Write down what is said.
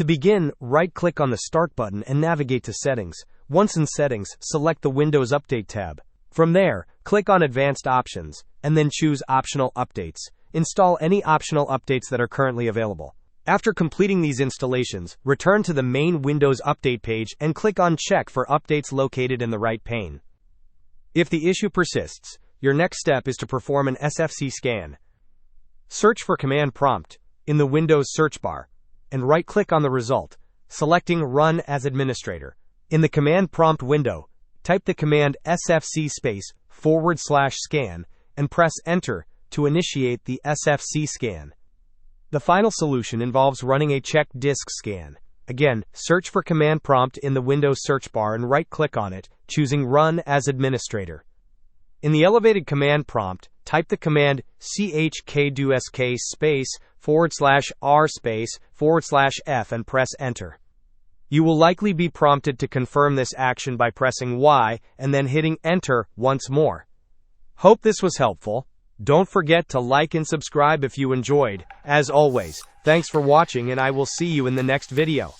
To begin, right-click on the Start button and navigate to Settings. Once in Settings, select the Windows Update tab. From there, click on Advanced Options, and then choose Optional Updates. Install any optional updates that are currently available. After completing these installations, return to the main Windows Update page and click on Check for updates located in the right pane. If the issue persists, your next step is to perform an SFC scan. Search for Command Prompt in the Windows search bar, and right-click on the result, selecting Run as Administrator. In the Command Prompt window, type the command SFC/scan and press Enter to initiate the SFC scan. The final solution involves running a chkdsk scan. Again, search for Command Prompt in the Windows search bar and right-click on it, choosing Run as Administrator. In the elevated command prompt, type the command chkdsk/r/f and press Enter. You will likely be prompted to confirm this action by pressing Y and then hitting Enter once more. Hope this was helpful. Don't forget to like and subscribe if you enjoyed. As always, thanks for watching and I will see you in the next video.